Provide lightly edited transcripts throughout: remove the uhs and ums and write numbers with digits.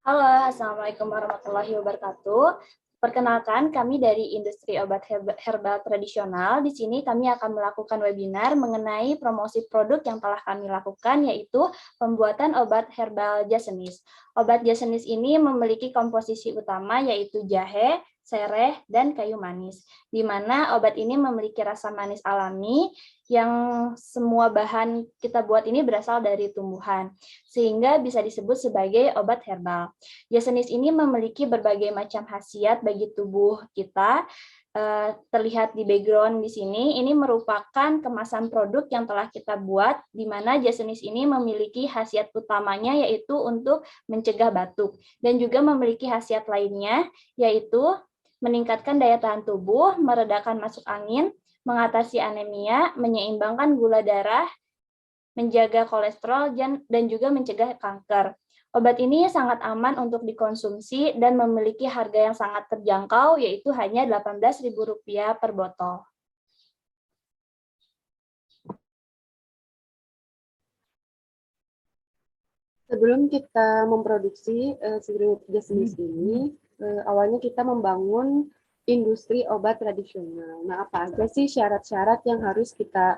Halo, Assalamualaikum warahmatullahi wabarakatuh. Perkenalkan, kami dari industri obat herbal tradisional. Di sini kami akan melakukan webinar mengenai promosi produk yang telah kami lakukan, yaitu pembuatan obat herbal jasenis. Obat jasenis ini memiliki komposisi utama, yaitu jahe, sereh, dan kayu manis, di mana obat ini memiliki rasa manis alami yang semua bahan kita buat ini berasal dari tumbuhan, sehingga bisa disebut sebagai obat herbal. Jasenis ini memiliki berbagai macam khasiat bagi tubuh kita. Terlihat di background di sini, ini merupakan kemasan produk yang telah kita buat, di mana jasenis ini memiliki khasiat utamanya yaitu untuk mencegah batuk, dan juga memiliki khasiat lainnya yaitu meningkatkan daya tahan tubuh, meredakan masuk angin, mengatasi anemia, menyeimbangkan gula darah, menjaga kolesterol, dan juga mencegah kanker. Obat ini sangat aman untuk dikonsumsi dan memiliki harga yang sangat terjangkau, yaitu hanya Rp18.000 per botol. Sebelum kita memproduksi sirup jasenis ini, awalnya kita membangun industri obat tradisional. Nah, apa aja sih syarat-syarat yang harus kita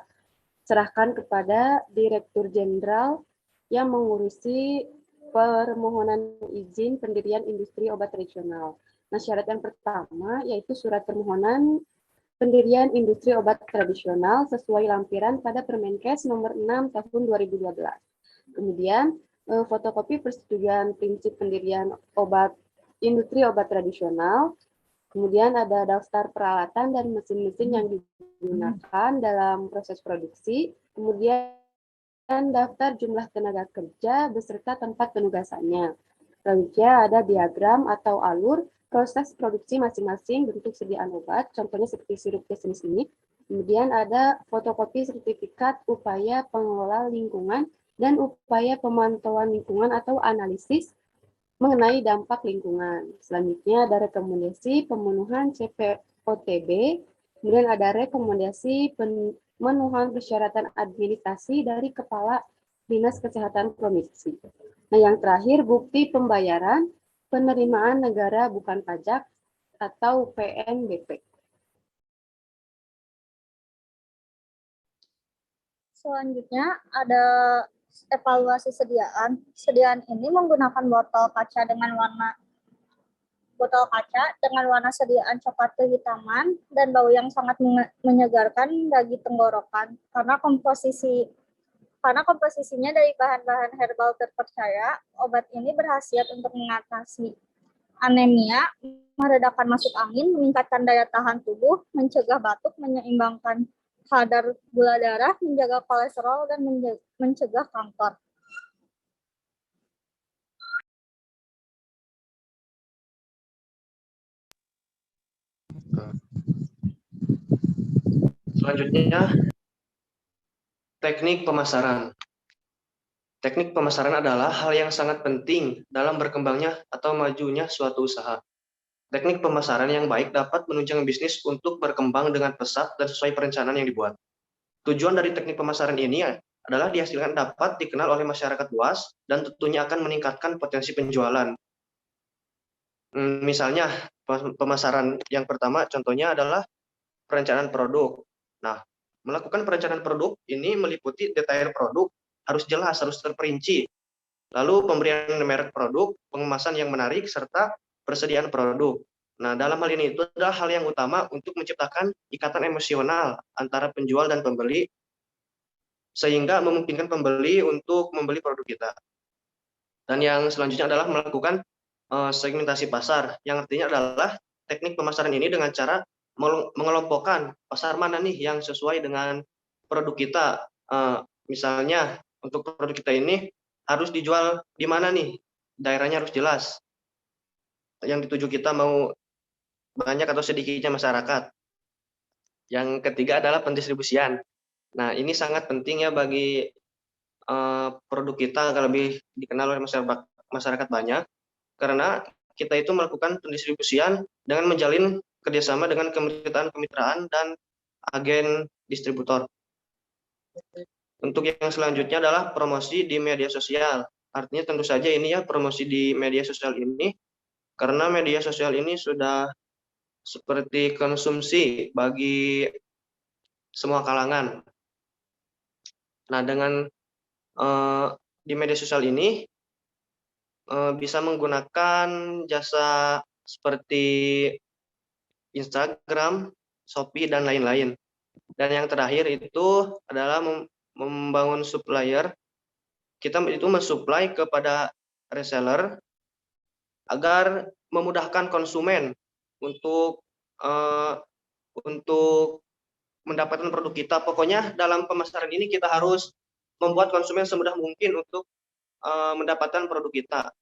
serahkan kepada Direktur Jenderal yang mengurusi permohonan izin pendirian industri obat tradisional? Nah, syarat yang pertama yaitu surat permohonan pendirian industri obat tradisional sesuai lampiran pada Permenkes nomor 6 tahun 2012. Kemudian fotokopi persetujuan prinsip pendirian industri obat tradisional. Kemudian ada daftar peralatan dan mesin-mesin yang digunakan dalam proses produksi. Kemudian daftar jumlah tenaga kerja beserta tempat penugasannya. Selanjutnya ada diagram atau alur proses produksi masing-masing bentuk sediaan obat, contohnya seperti sirup jasenis ini. Kemudian ada fotokopi sertifikat upaya pengelola lingkungan dan upaya pemantauan lingkungan atau analisis mengenai dampak lingkungan. Selanjutnya ada rekomendasi pemenuhan CPOTB, kemudian ada rekomendasi pemenuhan persyaratan administrasi dari Kepala Dinas Kesehatan Provinsi. Nah, yang terakhir bukti pembayaran penerimaan negara bukan pajak atau PNBP. Selanjutnya ada evaluasi sediaan. Sediaan ini menggunakan botol kaca dengan warna sediaan coklat kehitaman dan bau yang sangat menyegarkan bagi tenggorokan karena komposisinya dari bahan-bahan herbal terpercaya. Obat ini berkhasiat untuk mengatasi anemia, meredakan masuk angin, meningkatkan daya tahan tubuh, mencegah batuk, menyeimbangkan kadar gula darah, menjaga kolesterol, dan mencegah kanker. Selanjutnya, teknik pemasaran. Teknik pemasaran adalah hal yang sangat penting dalam berkembangnya atau majunya suatu usaha. Teknik pemasaran yang baik dapat menunjang bisnis untuk berkembang dengan pesat dan sesuai perencanaan yang dibuat. Tujuan dari teknik pemasaran ini adalah dihasilkan dapat dikenal oleh masyarakat luas dan tentunya akan meningkatkan potensi penjualan. Misalnya, pemasaran yang pertama contohnya adalah perencanaan produk. Nah, melakukan perencanaan produk ini meliputi detail produk, harus jelas, harus terperinci. Lalu pemberian merek produk, pengemasan yang menarik, serta persediaan produk. Nah, dalam hal ini itu adalah hal yang utama untuk menciptakan ikatan emosional antara penjual dan pembeli, sehingga memungkinkan pembeli untuk membeli produk kita. Dan yang selanjutnya adalah melakukan segmentasi pasar, yang artinya adalah teknik pemasaran ini dengan cara mengelompokkan pasar mana nih yang sesuai dengan produk kita. Misalnya untuk produk kita ini harus dijual di mana nih, daerahnya harus jelas. Yang dituju kita mau banyak atau sedikitnya masyarakat. Yang ketiga adalah pendistribusian. Nah, ini sangat penting ya bagi produk kita agar lebih dikenal oleh masyarakat banyak, karena kita itu melakukan pendistribusian dengan menjalin kerjasama dengan kemitraan dan agen distributor. Untuk yang selanjutnya adalah promosi di media sosial. artinya tentu saja ini ya promosi di media sosial ini, karena media sosial ini sudah seperti konsumsi bagi semua kalangan. Nah, dengan di media sosial ini bisa menggunakan jasa seperti Instagram, Shopee, dan lain-lain. Dan yang terakhir itu adalah membangun supplier. Kita itu mensuplai kepada reseller agar memudahkan konsumen untuk mendapatkan produk kita. Pokoknya dalam pemasaran ini kita harus membuat konsumen semudah mungkin untuk mendapatkan produk kita.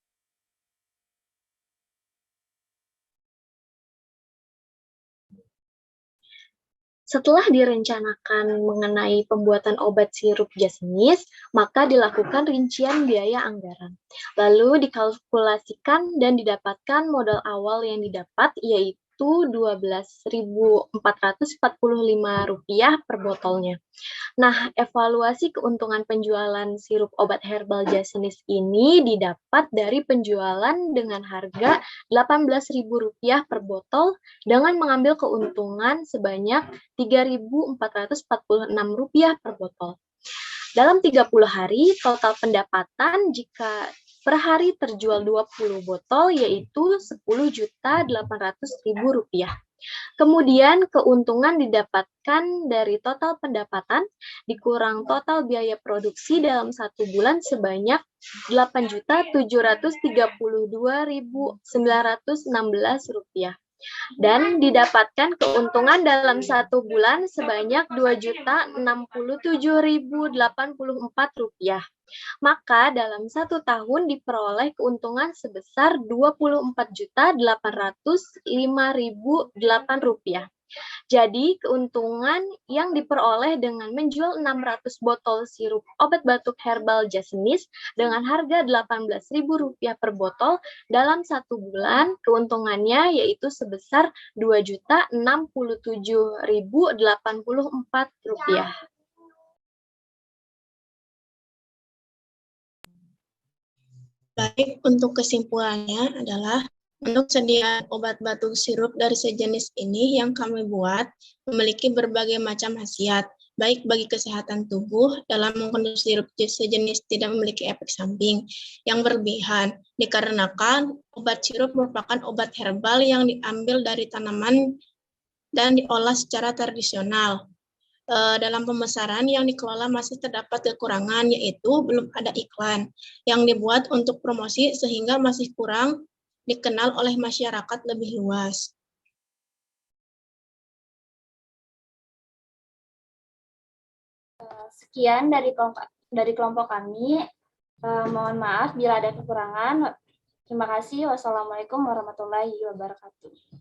Setelah direncanakan mengenai pembuatan obat sirup jasnis, maka dilakukan rincian biaya anggaran. Lalu dikalkulasikan dan didapatkan modal awal yang didapat, yaitu Rp12.445 per botolnya. Nah, evaluasi keuntungan penjualan sirup obat herbal jasnis ini didapat dari penjualan dengan harga Rp18.000 per botol dengan mengambil keuntungan sebanyak Rp3.446 per botol. Dalam 30 hari, total pendapatan jika per hari terjual 20 botol yaitu Rp10.800.000. Kemudian keuntungan didapatkan dari total pendapatan dikurang total biaya produksi dalam 1 bulan sebanyak Rp8.732.916 dan didapatkan keuntungan dalam 1 bulan sebanyak Rp2.067.084. Maka dalam 1 tahun diperoleh keuntungan sebesar Rp24.805.008. Jadi keuntungan yang diperoleh dengan menjual 600 botol sirup obat batuk herbal jasnis dengan harga Rp18.000 per botol dalam 1 bulan, keuntungannya yaitu sebesar Rp2.067.084. Baik, untuk kesimpulannya adalah untuk sediaan obat batuk sirup dari sejenis ini yang kami buat memiliki berbagai macam khasiat, baik bagi kesehatan tubuh dalam mengkonsumsi sirup sejenis tidak memiliki efek samping yang berlebihan, dikarenakan obat sirup merupakan obat herbal yang diambil dari tanaman dan diolah secara tradisional. Dalam pemesanan yang dikelola masih terdapat kekurangan, yaitu belum ada iklan yang dibuat untuk promosi sehingga masih kurang dikenal oleh masyarakat lebih luas. Sekian dari kelompok kami. Mohon maaf bila ada kekurangan. Terima kasih. Wassalamualaikum warahmatullahi wabarakatuh.